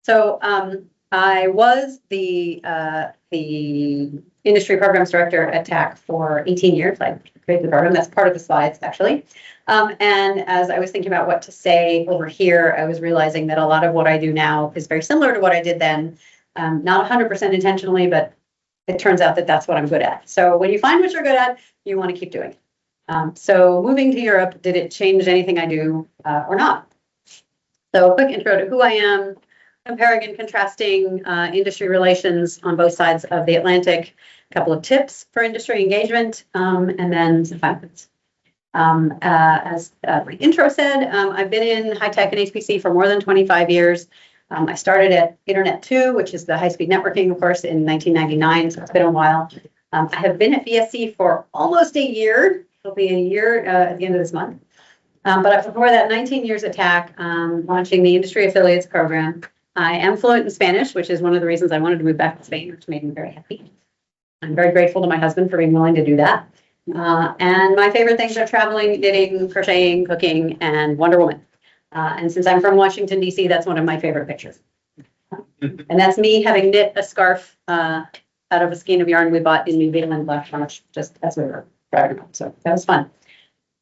So I was the industry programs director at TAC for 18 years. I created the program. That's part of the slides, actually. And as I was thinking about what to say over here, I was realizing that a lot of what I do now is very similar to what I did then. Not 100% intentionally, but it turns out that that's what I'm good at. So when you find what you're good at, you want to keep doing it. So moving to Europe, did it change anything I do or not? So a quick intro to who I am, comparing and contrasting industry relations on both sides of the Atlantic, a couple of tips for industry engagement, and then some findings. As my intro said, I've been in high tech and HPC for more than 25 years. I started at Internet 2, which is the high-speed networking, of course, in 1999, so it's been a while. I have been at VSC for almost a year. It'll be a year at the end of this month. But before that, 19 years at TAC, launching the Industry Affiliates program. I am fluent in Spanish, which is one of the reasons I wanted to move back to Spain, which made me very happy. I'm very grateful to my husband for being willing to do that. And my favorite things are traveling, knitting, crocheting, cooking, and Wonder Woman. And since I'm from Washington, D.C., that's one of my favorite pictures. And that's me having knit a scarf out of a skein of yarn we bought in New Zealand last March, just as we were driving home. So that was fun.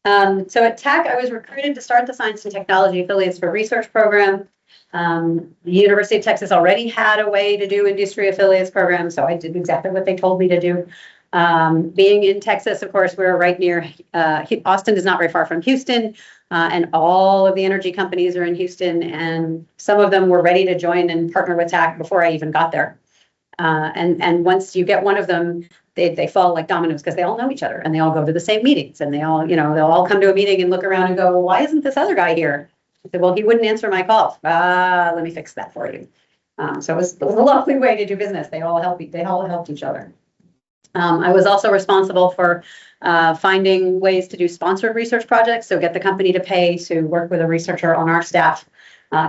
So at TAC, I was recruited to start the Science and Technology Affiliates for Research program. The University of Texas already had a way to do industry affiliates program, so I did exactly what they told me to do. Being in Texas, of course, we're right near, Austin is not very far from Houston, and all of the energy companies are in Houston, and some of them were ready to join and partner with TAC before I even got there. And once you get one of them, they fall like dominoes because they all know each other and they all go to the same meetings and they all, they'll all come to a meeting and look around and go, well, why isn't this other guy here? I said, well, he wouldn't answer my calls. Let me fix that for you. So it was a lovely way to do business. They all helped each other. I was also responsible for finding ways to do sponsored research projects. So get the company to pay to work with a researcher on our staff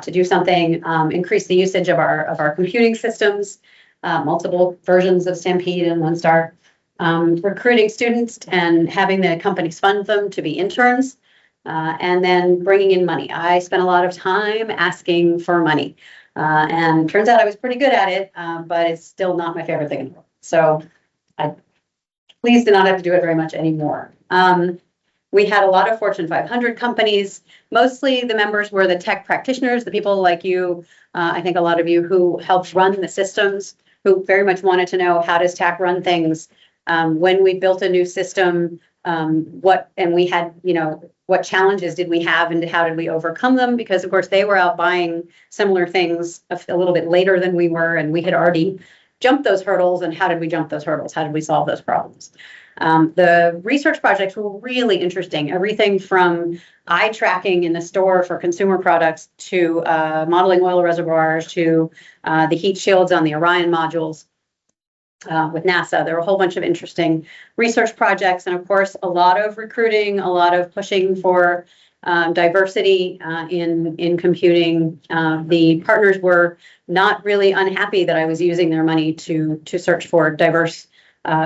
to do something, increase the usage of our computing systems, multiple versions of Stampede and Lone Star, recruiting students and having the companies fund them to be interns, and then bringing in money. I spent a lot of time asking for money, and turns out I was pretty good at it, but it's still not my favorite thing in the world. So I'm pleased to not have to do it very much anymore. We had a lot of Fortune 500 companies. Mostly the members were the tech practitioners, the people like you, I think a lot of you who helped run the systems, who very much wanted to know, how does TAC run things? When we built a new system, what challenges did we have and how did we overcome them? Because of course they were out buying similar things a little bit later than we were, and we had already jumped those hurdles. And how did we jump those hurdles? How did we solve those problems? The research projects were really interesting. Everything from eye tracking in the store for consumer products to modeling oil reservoirs to the heat shields on the Orion modules with NASA. There were a whole bunch of interesting research projects, and of course, a lot of recruiting, a lot of pushing for diversity in computing. The partners were not really unhappy that I was using their money to search for diverse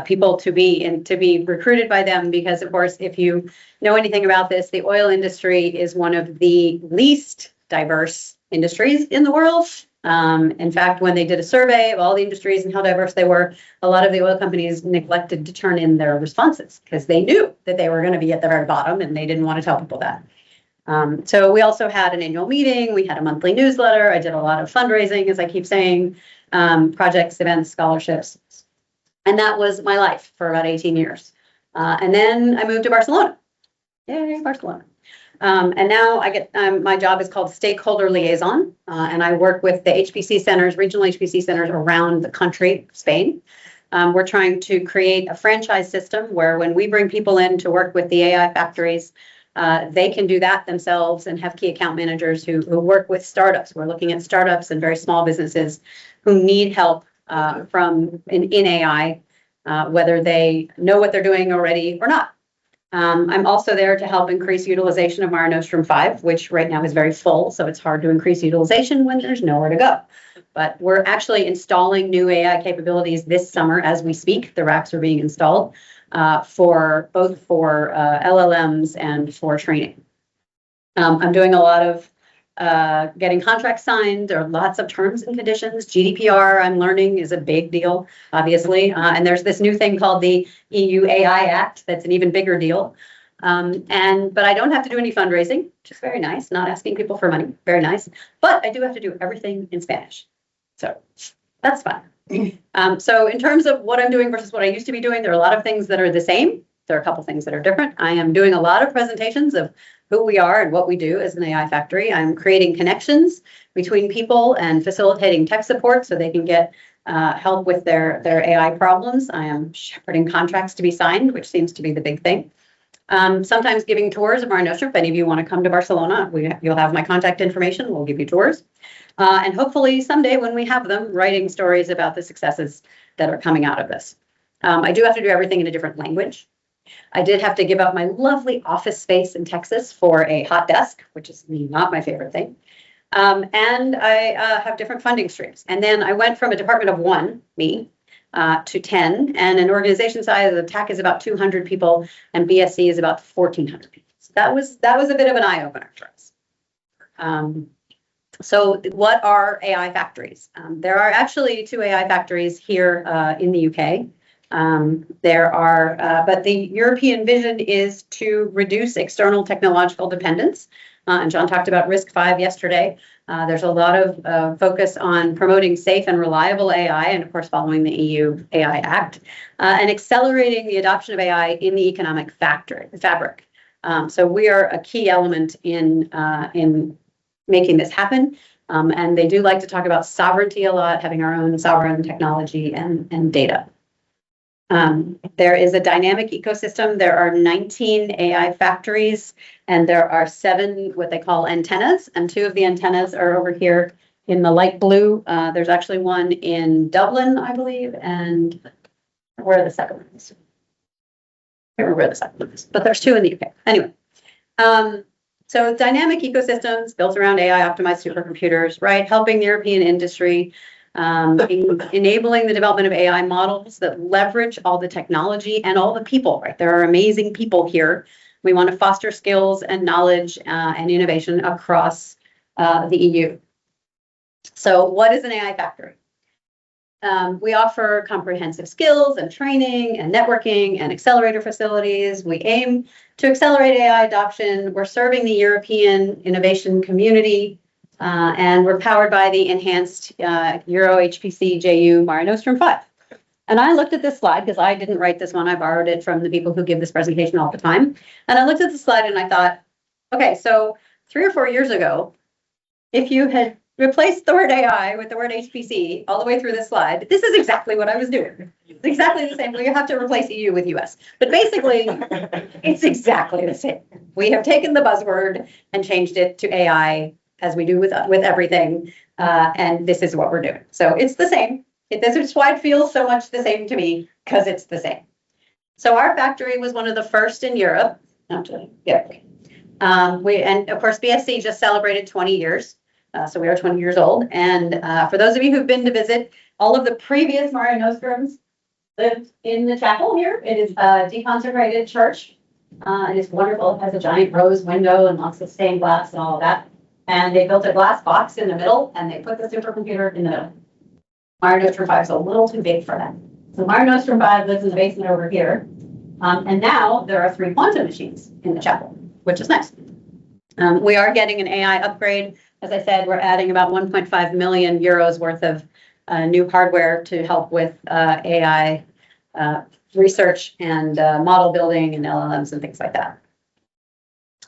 people to be recruited by them, because of course, if you know anything about this, the oil industry is one of the least diverse industries in the world. In fact, when they did a survey of all the industries and how diverse they were, a lot of the oil companies neglected to turn in their responses because they knew that they were going to be at the very bottom and they didn't want to tell people that. So we also had an annual meeting. We had a monthly newsletter. I did a lot of fundraising, as I keep saying, projects, events, scholarships. And that was my life for about 18 years. And then I moved to Barcelona. Yay, Barcelona. And now I get, my job is called Stakeholder Liaison, and I work with the HPC centers, regional HPC centers around the country, Spain. We're trying to create a franchise system where when we bring people in to work with the AI factories, they can do that themselves and have key account managers who work with startups. We're looking at startups and very small businesses who need help in AI, whether they know what they're doing already or not. I'm also there to help increase utilization of Mare Nostrum 5, which right now is very full, so it's hard to increase utilization when there's nowhere to go. But we're actually installing new AI capabilities this summer as we speak. The racks are being installed for LLMs and for training. I'm doing a lot of getting contracts signed. There are lots of terms and conditions. GDPR, I'm learning, is a big deal, obviously. And there's this new thing called the EU AI Act that's an even bigger deal. But I don't have to do any fundraising, which is very nice. Not asking people for money, very nice. But I do have to do everything in Spanish. So that's fun. So in terms of what I'm doing versus what I used to be doing, there are a lot of things that are the same. There are a couple things that are different. I am doing a lot of presentations of who we are and what we do as an AI factory. I'm creating connections between people and facilitating tech support so they can get help with their AI problems. I am shepherding contracts to be signed, which seems to be the big thing. Sometimes giving tours of Mare Nostrum. If any of you want to come to Barcelona, you'll have my contact information. We'll give you tours. And hopefully someday when we have them, writing stories about the successes that are coming out of this. I do have to do everything in a different language. I did have to give up my lovely office space in Texas for a hot desk, which is not my favorite thing. And I have different funding streams. And then I went from a department of 1, me, to 10, and an organization size of TAC is about 200 people, and BSc is about 1,400 people. So that was a bit of an eye-opener for us. So what are AI factories? There are actually 2 AI factories here in the UK. But the European vision is to reduce external technological dependence. And John talked about RISC-V yesterday. There's a lot of focus on promoting safe and reliable AI, and of course, following the EU AI Act, and accelerating the adoption of AI in the economic fabric. So we are a key element in making this happen. And they do like to talk about sovereignty a lot, having our own sovereign technology and data. There is a dynamic ecosystem. There are 19 AI factories, and there are 7 what they call antennas, and 2 of the antennas are over here in the light blue. There's actually one in Dublin, I believe, and where are the second ones? I can't remember where the second one is, but there's 2 in the UK. Anyway, so dynamic ecosystems built around AI optimized supercomputers, right? Helping the European industry, enabling the development of AI models that leverage all the technology and all the people, right? There are amazing people here. We want to foster skills and knowledge and innovation across the EU. So what is an AI factory? We offer comprehensive skills and training and networking and accelerator facilities. We aim to accelerate AI adoption. We're serving the European innovation community. And we're powered by the enhanced Euro HPC JU Mare Nostrum 5. And I looked at this slide because I didn't write this one. I borrowed it from the people who give this presentation all the time. And I looked at the slide and I thought, okay, so 3 or 4 years ago, if you had replaced the word AI with the word HPC all the way through this slide, this is exactly what I was doing. It's exactly the same. We have to replace EU with US. But basically, it's exactly the same. We have taken the buzzword and changed it to AI, as we do with everything, and this is what we're doing. So it's the same. This is why it feels so much the same to me, because it's the same. So our factory was one of the first in Europe. And of course, BSc just celebrated 20 years. So we are 20 years old. And for those of you who've been to visit, all of the previous Mare Nostrums lived in the chapel here. It is a deconsecrated church. It is wonderful. It has a giant rose window and lots of stained glass and all of that. And they built a glass box in the middle, and they put the supercomputer in the middle. Mare Nostrum 5 is a little too big for that. So Mare Nostrum 5 lives in the basement over here. And now there are 3 quantum machines in the chapel, which is nice. We are getting an AI upgrade. As I said, we're adding about 1.5 million euros worth of new hardware to help with AI research and model building and LLMs and things like that.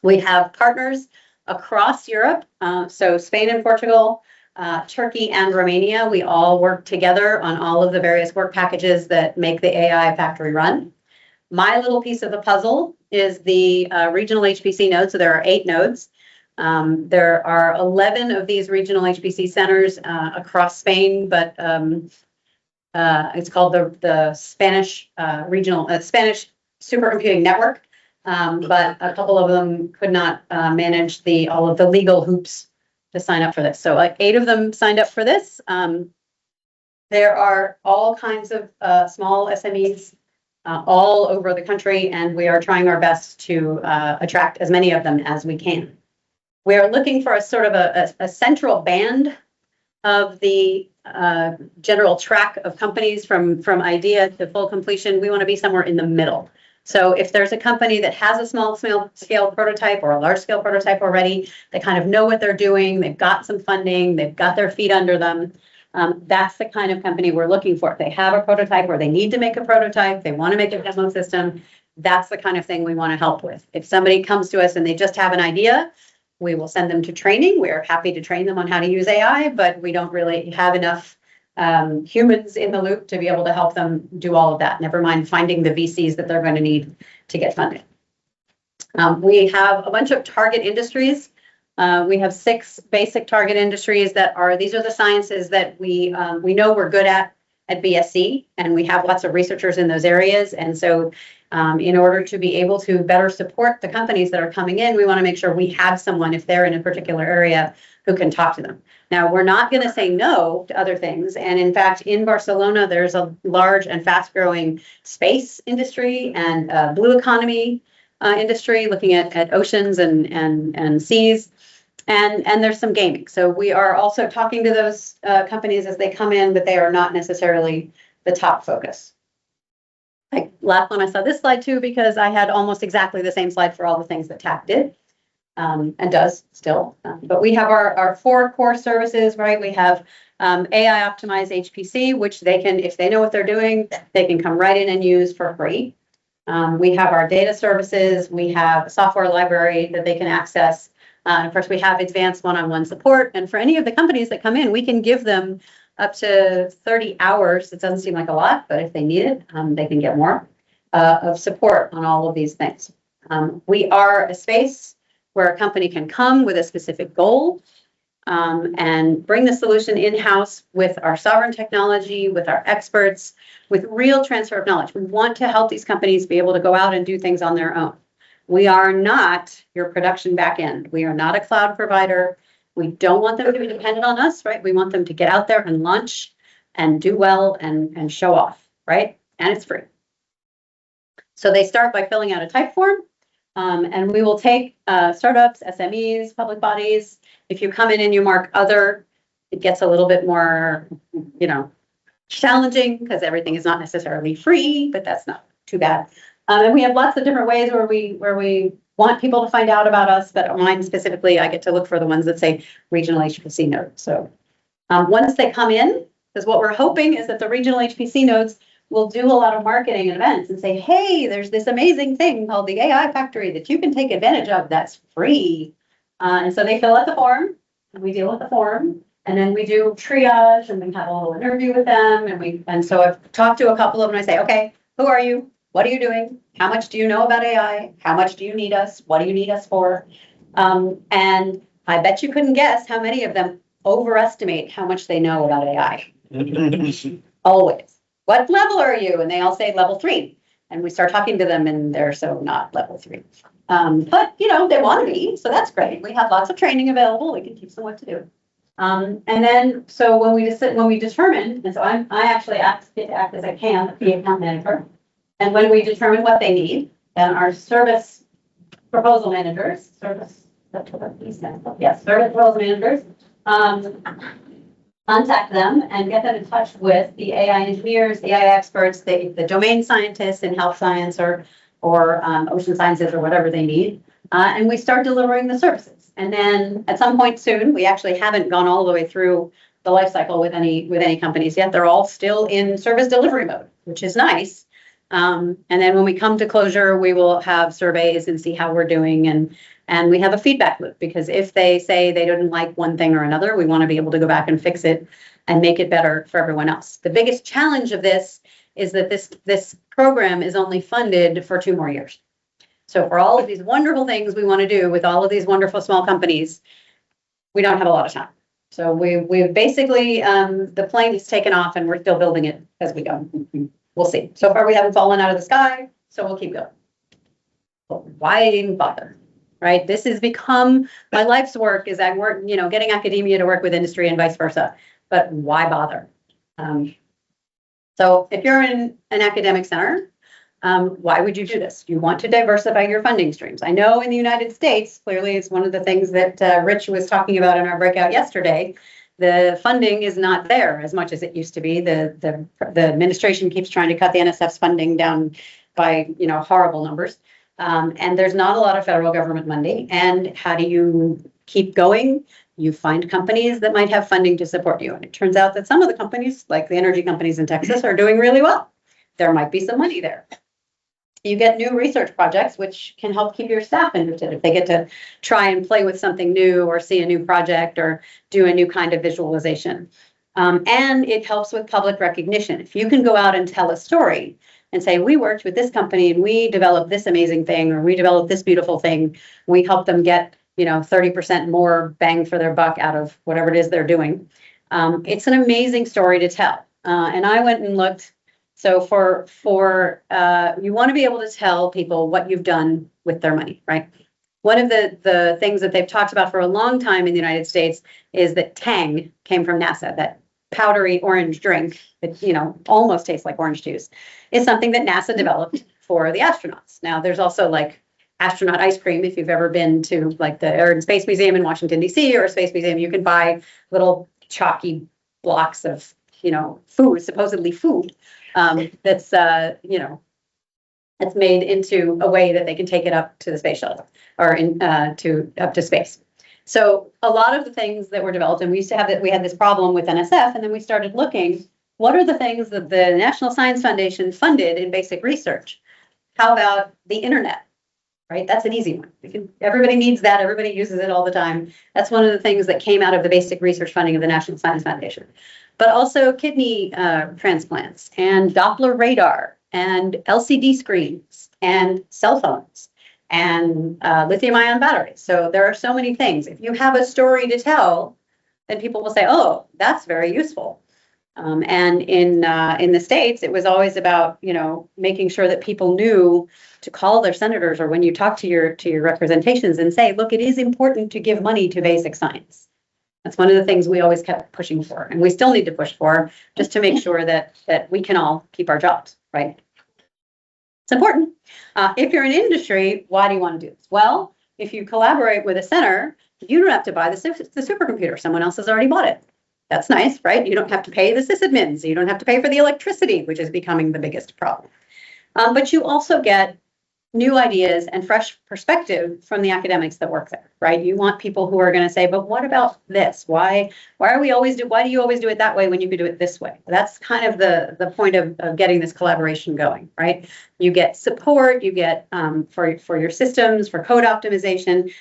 We have partners across Europe, so Spain and Portugal, Turkey and Romania. We all work together on all of the various work packages that make the AI factory run. My little piece of the puzzle is the regional HPC nodes. So there are 8 nodes. There are 11 of these regional HPC centers across Spain, but it's called the Spanish Spanish Supercomputing Network. But a couple of them could not manage all of the legal hoops to sign up for this. So like 8 of them signed up for this. There are all kinds of small SMEs all over the country, and we are trying our best to attract as many of them as we can. We are looking for a sort of a central band of the general track of companies from idea to full completion. We want to be somewhere in the middle. So if there's a company that has a small scale prototype or a large scale prototype already, they kind of know what they're doing, they've got some funding, they've got their feet under them. That's the kind of company we're looking for. If they have a prototype or they need to make a prototype, they want to make a demo system, that's the kind of thing we want to help with. If somebody comes to us and they just have an idea, we will send them to training. We're happy to train them on how to use AI, but we don't really have enough humans in the loop to be able to help them do all of that. Never mind finding the VCs that they're going to need to get funded. We have a bunch of target industries. We have 6 basic target industries these are the sciences that we know we're good at BSc, and we have lots of researchers in those areas. And so in order to be able to better support the companies that are coming in, we want to make sure we have someone, if they're in a particular area, who can talk to them. Now, we're not going to say no to other things. And in fact, in Barcelona, there's a large and fast-growing space industry and blue economy industry, looking at oceans and seas. And there's some gaming. So we are also talking to those companies as they come in, but they are not necessarily the top focus. I laughed when I saw this slide too, because I had almost exactly the same slide for all the things that TAC did and does still. But we have our 4 core services, right? We have AI optimized HPC, which they can, if they know what they're doing, they can come right in and use for free. We have our data services. We have a software library that they can access. Of course, we have advanced one-on-one support. And for any of the companies that come in, we can give them up to 30 hours. It doesn't seem like a lot, but if they need it, they can get more of support on all of these things. We are a space where a company can come with a specific goal and bring the solution in-house with our sovereign technology, with our experts, with real transfer of knowledge. We want to help these companies be able to go out and do things on their own. We are not your production backend. We are not a cloud provider. We don't want them to be dependent on us, right? We want them to get out there and launch and do well and show off, right? And it's free. So they start by filling out a type form, and we will take startups, SMEs, public bodies. If you come in and you mark other, it gets a little bit more, challenging because everything is not necessarily free, but that's not too bad. And we have lots of different ways where we want people to find out about us, but mine specifically, I get to look for the ones that say regional HPC node. So once they come in, because what we're hoping is that the regional HPC nodes will do a lot of marketing and events and say, hey, there's this amazing thing called the AI factory that you can take advantage of that's free. And so they fill out the form, and we deal with the form, and then we do triage, and we have a little interview with them. And so I've talked to a couple of them, and I say, okay, who are you? What are you doing? How much do you know about AI? How much do you need us? What do you need us for? And I bet you couldn't guess how many of them overestimate how much they know about AI. Always. What level are you? And they all say level 3. And we start talking to them, and they're so not level 3. But, they want to be, so that's great. We have lots of training available. We can teach them what to do. And then, so when we determine, and so I actually get to act as I can, the account manager. And when we determine what they need, then our service proposal managers, service proposal managers, contact them and get them in touch with the AI engineers, the AI experts, the domain scientists in health science or ocean sciences or whatever they need. And we start delivering the services. And then at some point soon, we actually haven't gone all the way through the life cycle with any companies yet. They're all still in service delivery mode, which is nice. And then when we come to closure, we will have surveys and see how we're doing. And we have a feedback loop, because if they say they didn't like one thing or another, we want to be able to go back and fix it and make it better for everyone else. The biggest challenge of this is that this program is only funded for 2 more years. So for all of these wonderful things we want to do with all of these wonderful small companies, we don't have a lot of time. So we've basically, the plane has taken off and we're still building it as we go. We'll see. So far, we haven't fallen out of the sky, so we'll keep going. But why even bother, right? This has become my life's work, is I work, getting academia to work with industry and vice versa. But why bother? So if you're in an academic center, Why would you do this? You want to diversify your funding streams. I know in the United States, clearly it's one of the things that Rich was talking about in our breakout yesterday. The funding is not there as much as it used to be. The administration keeps trying to cut the NSF's funding down by horrible numbers. And there's not a lot of federal government money. And how do you keep going? You find companies that might have funding to support you. And it turns out that some of the companies, like the energy companies in Texas, are doing really well. There might be some money there. You get new research projects, which can help keep your staff interested if they get to try and play with something new or see a new project or do a new kind of visualization. And it helps with public recognition. If you can go out and tell a story and say, we worked with this company and we developed this amazing thing, or we developed this beautiful thing, we helped them get 30% more bang for their buck out of whatever it is they're doing. It's an amazing story to tell. And I went and looked. So you want to be able to tell people what you've done with their money, right? One of the things that they've talked about for a long time in the United States is that Tang came from NASA, that powdery orange drink that, almost tastes like orange juice, is something that NASA developed for the astronauts. Now, there's also like astronaut ice cream. If you've ever been to like the Air and Space Museum in Washington, D.C. or a space museum, you can buy little chalky blocks of, food, supposedly food, that's made into a way that they can take it up to the space shuttle or up to space. So a lot of the things that were developed, and we had this problem with NSF, and then we started looking, what are the things that the National Science Foundation funded in basic research? How about the internet? Right? That's an easy one. Everybody needs that. Everybody uses it all the time. That's one of the things that came out of the basic research funding of the National Science Foundation. But also kidney transplants and Doppler radar and LCD screens and cell phones and lithium-ion batteries. So there are so many things. If you have a story to tell, then people will say, oh, that's very useful. And in the States, it was always about, making sure that people knew to call their senators, or when you talk to your representations and say, look, it is important to give money to basic science. That's one of the things we always kept pushing for, and we still need to push for, just to make sure that we can all keep our jobs, right? It's important. If you're in industry, why do you want to do this? Well, if you collaborate with a center, you don't have to buy the supercomputer. Someone else has already bought it. That's nice, right? You don't have to pay the sysadmins. You don't have to pay for the electricity, which is becoming the biggest problem. But you also get new ideas and fresh perspective from the academics that work there, right? You want people who are going to say, but what about this? Why do you always do it that way when you could do it this way? That's kind of the point of getting this collaboration going, right? You get support, you get for your systems, for code optimization.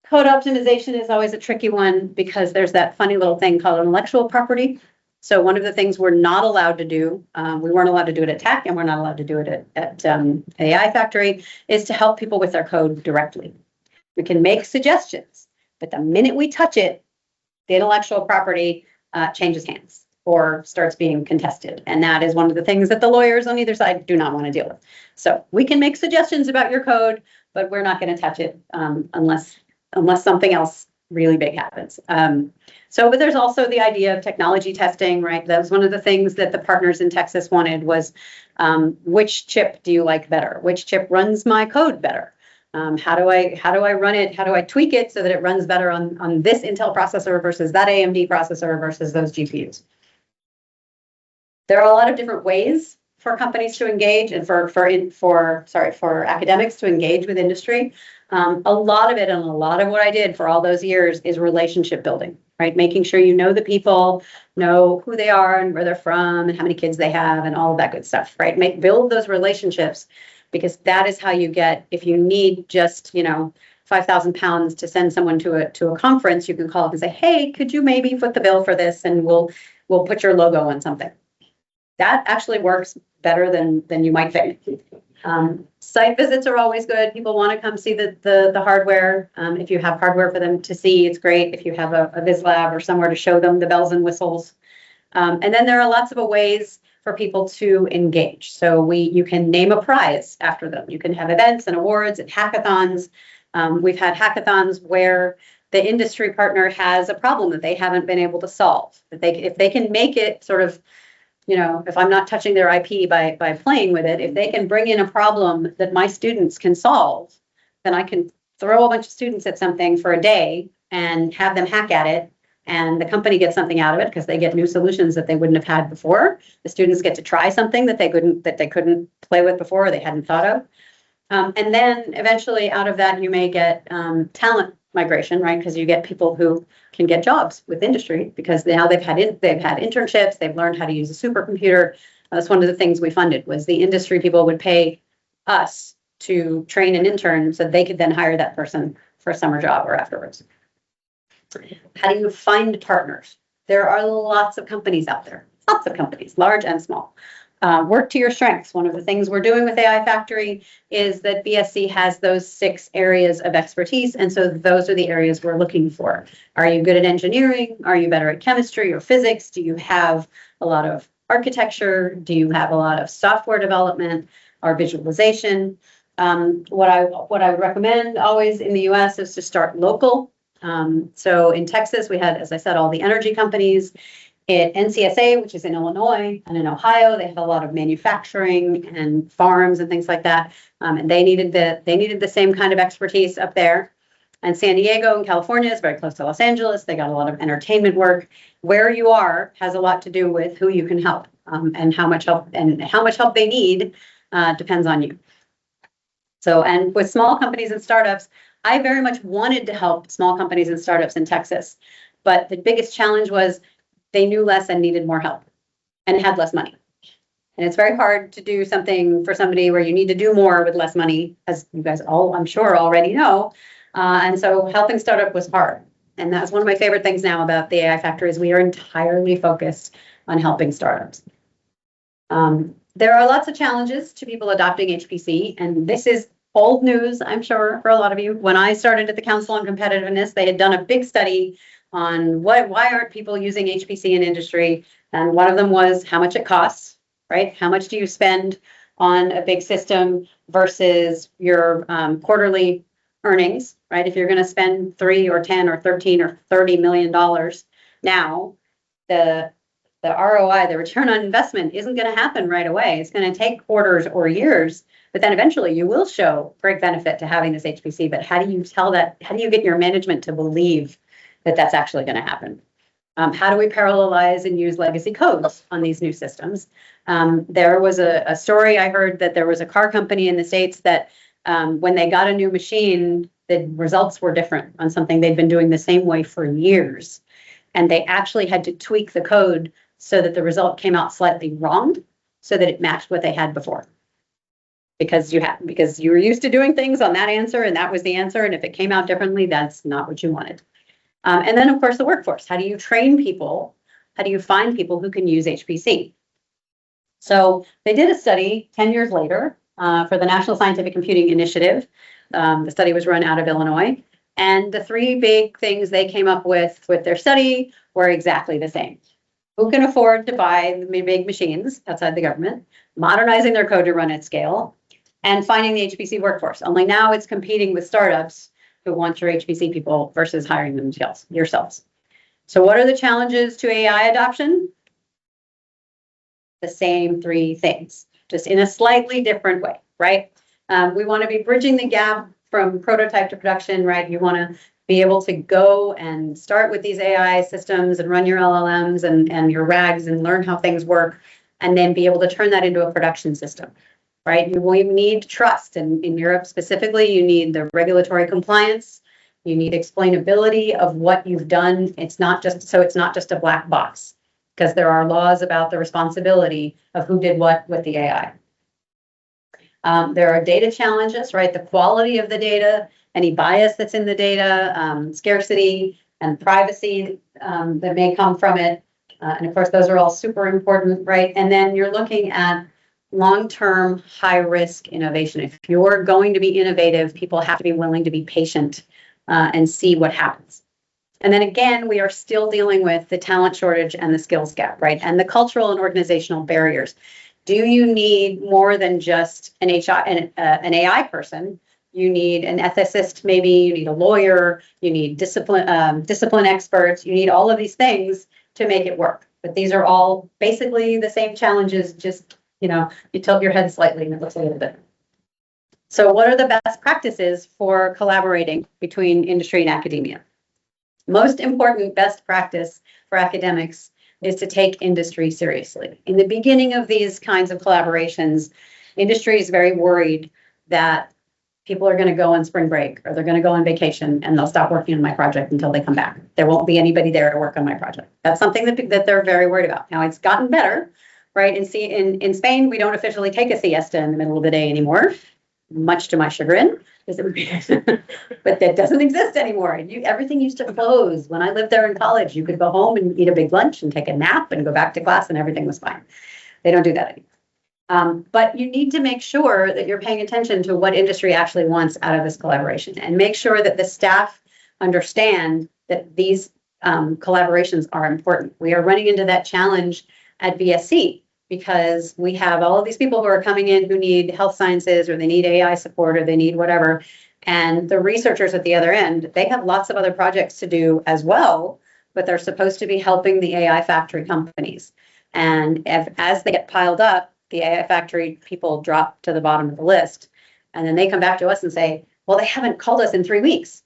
Code optimization is always a tricky one because there's that funny little thing called intellectual property. So one of the things we're not allowed to do, we weren't allowed to do it at Tech, and we're not allowed to do it at AI Factory, is to help people with their code directly. We can make suggestions, but the minute we touch it, the intellectual property changes hands or starts being contested. And that is one of the things that the lawyers on either side do not want to deal with. So we can make suggestions about your code, but we're not going to touch it unless something else really big happens. But there's also the idea of technology testing, right? That was one of the things that the partners in Texas wanted was, which chip do you like better? Which chip runs my code better? How do I run it? How do I tweak it so that it runs better on this Intel processor versus that AMD processor versus those GPUs? There are a lot of different ways for companies to engage and for academics to engage with industry. A lot of it, and a lot of what I did for all those years, is relationship building, right? Making sure you know the people, know who they are and where they're from and how many kids they have and all of that good stuff, right? Build those relationships, because that is how you get, if you need just, 5,000 pounds to send someone to a conference, you can call up and say, hey, could you maybe foot the bill for this? And we'll put your logo on something. That actually works better than you might think. Site visits are always good. People want to come see the hardware. If you have hardware for them to see, it's great. If you have a Viz Lab or somewhere to show them the bells and whistles. And then there are lots of ways for people to engage. So you can name a prize after them. You can have events and awards and hackathons. We've had hackathons where the industry partner has a problem that they haven't been able to solve. If they can make it sort of if I'm not touching their IP by playing with it, if they can bring in a problem that my students can solve, then I can throw a bunch of students at something for a day and have them hack at it. And the company gets something out of it because they get new solutions that they wouldn't have had before. The students get to try something that they couldn't play with before or they hadn't thought of. And then eventually out of that, you may get talent migration, right? Because you get people who can get jobs with industry because now they've had internships, they've learned how to use a supercomputer. That's one of the things we funded was the industry people would pay us to train an intern so they could then hire that person for a summer job or afterwards. How do you find partners? There are lots of companies out there, lots of companies, large and small. Work to your strengths. One of the things we're doing with AI Factory is that BSc has those 6 areas of expertise. And so those are the areas we're looking for. Are you good at engineering? Are you better at chemistry or physics? Do you have a lot of architecture? Do you have a lot of software development or visualization? What I would recommend always in the US is to start local. So in Texas, we had, as I said, all the energy companies. At NCSA, which is in Illinois, and in Ohio, they have a lot of manufacturing and farms and things like that. And they needed the same kind of expertise up there. And San Diego in California is very close to Los Angeles. They got a lot of entertainment work. Where you are has a lot to do with who you can help, and how much help they need depends on you. So, and with small companies and startups, I very much wanted to help small companies and startups in Texas, but the biggest challenge was they knew less and needed more help and had less money. And it's very hard to do something for somebody where you need to do more with less money, as you guys all, I'm sure, already know. And so helping startup was hard. And that's one of my favorite things now about the AI Factory is we are entirely focused on helping startups. There are lots of challenges to people adopting HPC, and this is old news, I'm sure, for a lot of you. When I started at the Council on Competitiveness, they had done a big study on why aren't people using HPC in industry? And one of them was how much it costs, right? How much do you spend on a big system versus your quarterly earnings, right? If you're going to spend 3 or 10 or 13 or $30 million now, the ROI, the return on investment, isn't going to happen right away. It's going to take quarters or years, but then eventually you will show great benefit to having this HPC. But how do you tell that? How do you get your management to believe that that's actually going to happen? How do we parallelize and use legacy codes on these new systems? There was a story I heard that there was a car company in the States that when they got a new machine, the results were different on something they'd been doing the same way for years. And they actually had to tweak the code so that the result came out slightly wrong so that it matched what they had before. Because you were used to doing things on that answer and that was the answer. And if it came out differently, that's not what you wanted. And then, of course, the workforce. How do you train people? How do you find people who can use HPC? So they did a study 10 years later for the National Scientific Computing Initiative. The study was run out of Illinois. And the 3 big things they came up with their study were exactly the same. Who can afford to buy the big machines outside the government, modernizing their code to run at scale, and finding the HPC workforce. Only now it's competing with startups who want your HPC people versus hiring them yourselves. So what are the challenges to AI adoption? The same 3 things, just in a slightly different way, right? We want to be bridging the gap from prototype to production, right? You want to be able to go and start with these AI systems and run your LLMs and your RAGs and learn how things work, and then be able to turn that into a production system. Right? You need trust. And in Europe specifically, you need the regulatory compliance. You need explainability of what you've done. It's not just a black box, because there are laws about the responsibility of who did what with the AI. There are data challenges, right? The quality of the data, any bias that's in the data, scarcity and privacy that may come from it. And of course, those are all super important, right? And then you're looking at long-term, high-risk innovation. If you're going to be innovative, people have to be willing to be patient and see what happens. And then again, we are still dealing with the talent shortage and the skills gap, right? And the cultural and organizational barriers. Do you need more than just an AI person? You need an ethicist, maybe. You need a lawyer. You need discipline experts. You need all of these things to make it work. but these are all basically the same challenges, just, you tilt your head slightly and it looks a little bit. So what are the best practices for collaborating between industry and academia? Most important best practice for academics is to take industry seriously. In the beginning of these kinds of collaborations, industry is very worried that people are going to go on spring break or they're going to go on vacation and they'll stop working on my project until they come back. There won't be anybody there to work on my project. That's something that they're very worried about. Now, it's gotten better, right? In Spain, we don't officially take a siesta in the middle of the day anymore, much to my chagrin. But that doesn't exist anymore. Everything used to close. When I lived there in college, you could go home and eat a big lunch and take a nap and go back to class and everything was fine. They don't do that anymore. But you need to make sure that you're paying attention to what industry actually wants out of this collaboration and make sure that the staff understand that these collaborations are important. We are running into that challenge at BSc because we have all of these people who are coming in who need health sciences or they need AI support or they need whatever. And the researchers at the other end, they have lots of other projects to do as well, but they're supposed to be helping the AI factory companies. And as they get piled up, the AI factory people drop to the bottom of the list. And then they come back to us and say, well, they haven't called us in 3 weeks.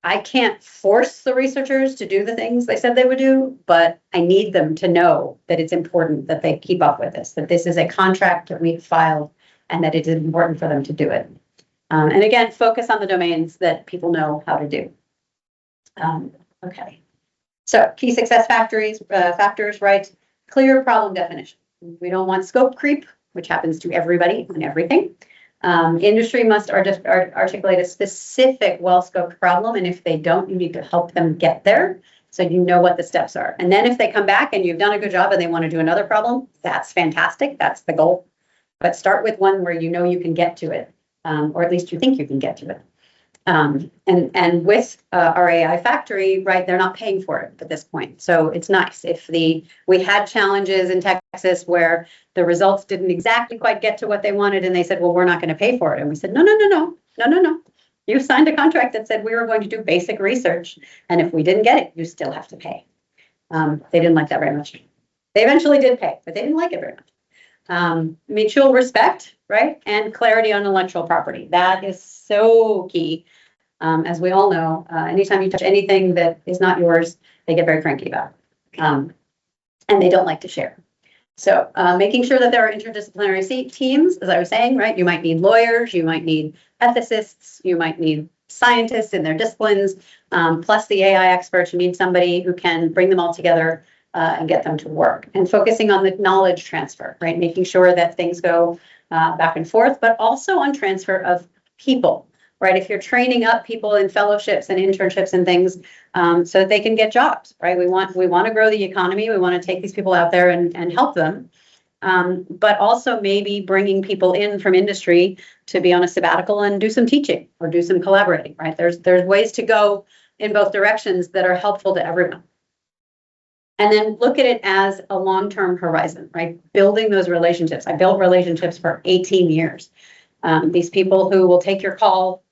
I can't force the researchers to do the things they said they would do, but I need them to know that it's important that they keep up with this, that this is a contract that we've filed and that it is important for them to do it. And again, focus on the domains that people know how to do. Okay. So key success factors, right? Clear problem definition. We don't want scope creep, which happens to everybody and everything. Industry must articulate a specific well-scoped problem, and if they don't, you need to help them get there so you know what the steps are. And then if they come back and you've done a good job and they want to do another problem, that's fantastic. That's the goal. But start with one where you know you can get to it, or at least you think you can get to it. And with our AI factory, right, they're not paying for it at this point. So it's nice. If we had challenges in Texas where the results didn't exactly quite get to what they wanted and they said, well, we're not going to pay for it. And we said, no. You signed a contract that said we were going to do basic research. And if we didn't get it, you still have to pay. They didn't like that very much. They eventually did pay, but they didn't like it very much. Mutual respect, right? And clarity on intellectual property. That is so key. As we all know, anytime you touch anything that is not yours, they get very cranky about it. And they don't like to share. So making sure that there are interdisciplinary teams, as I was saying, right? You might need lawyers, you might need ethicists, you might need scientists in their disciplines, plus the AI experts. You need somebody who can bring them all together and get them to work. And focusing on the knowledge transfer, right? Making sure that things go back and forth, but also on transfer of people. Right, if you're training up people in fellowships and internships and things, so that they can get jobs, right? We want to grow the economy. We want to take these people out there and help them, but also maybe bringing people in from industry to be on a sabbatical and do some teaching or do some collaborating. Right, there's ways to go in both directions that are helpful to everyone. And then look at it as a long-term horizon, right? Building those relationships. I built relationships for 18 years. These people who will take your call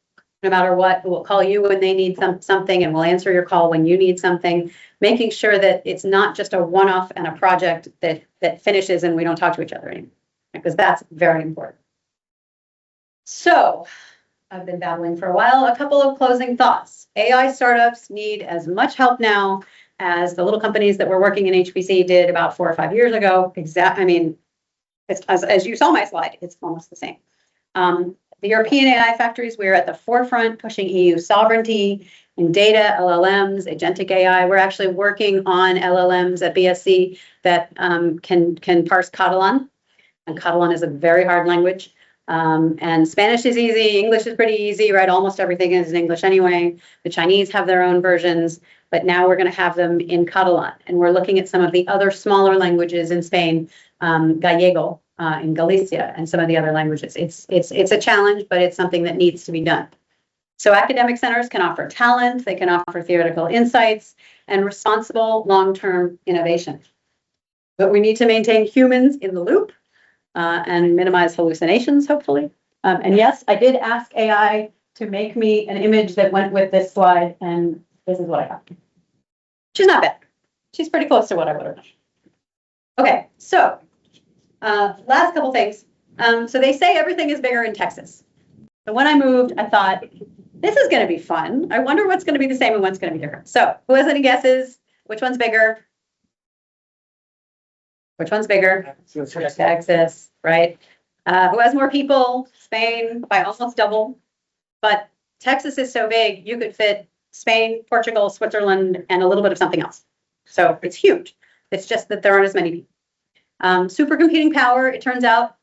no matter what, who will call you when they need something and will answer your call when you need something, making sure that it's not just a one-off and a project that finishes and we don't talk to each other anymore, because that's very important. So I've been babbling for a while. A couple of closing thoughts. AI startups need as much help now as the little companies that were working in HPC did about 4 or 5 years ago. I mean, it's, as you saw my slide, it's almost the same. The European AI factories, we're at the forefront pushing EU sovereignty in data, LLMs, agentic AI. We're actually working on LLMs at BSc that can parse Catalan. And Catalan is a very hard language. And Spanish is easy, English is pretty easy, right? Almost everything is in English anyway. The Chinese have their own versions, but now we're going to have them in Catalan. And we're looking at some of the other smaller languages in Spain, Gallego, in Galicia, and some of the other languages. It's a challenge, but it's something that needs to be done. So academic centers can offer talent, they can offer theoretical insights, and responsible long-term innovation. But we need to maintain humans in the loop and minimize hallucinations, hopefully. And yes, I did ask AI to make me an image that went with this slide, and this is what I got. Which is not bad. she's pretty close to what I would have done. Okay, so last couple things. So they say everything is bigger in Texas. So when I moved, I thought, this is going to be fun. I wonder what's going to be the same and what's going to be different. So who has any guesses? Which one's bigger? Which one's bigger? Texas, right? Who has more people? Spain by almost double. But Texas is so big, you could fit Spain, Portugal, Switzerland, and a little bit of something else. So it's huge. It's just that there aren't as many people. Supercomputing power, it turns out,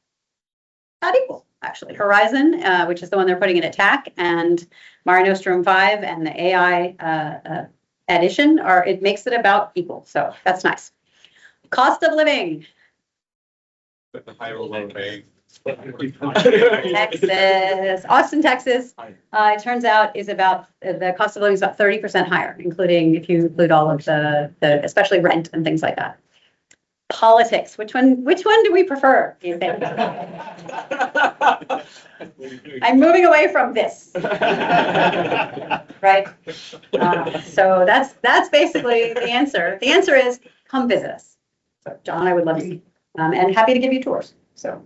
not equal, actually. Horizon, which is the one they're putting in attack, and Mare Nostrum 5 and the AI addition, it makes it about equal. So that's nice. Cost of living. With the higher low pay. Texas, Austin, Texas, it turns out is about, the cost of living is about 30% higher, including, if you include all of the especially rent and things like that. Politics, which one do we prefer, do you think? I'm moving away from this. Right? So that's basically the answer. The answer is come visit us. So John, I would love to see you. And happy to give you tours. So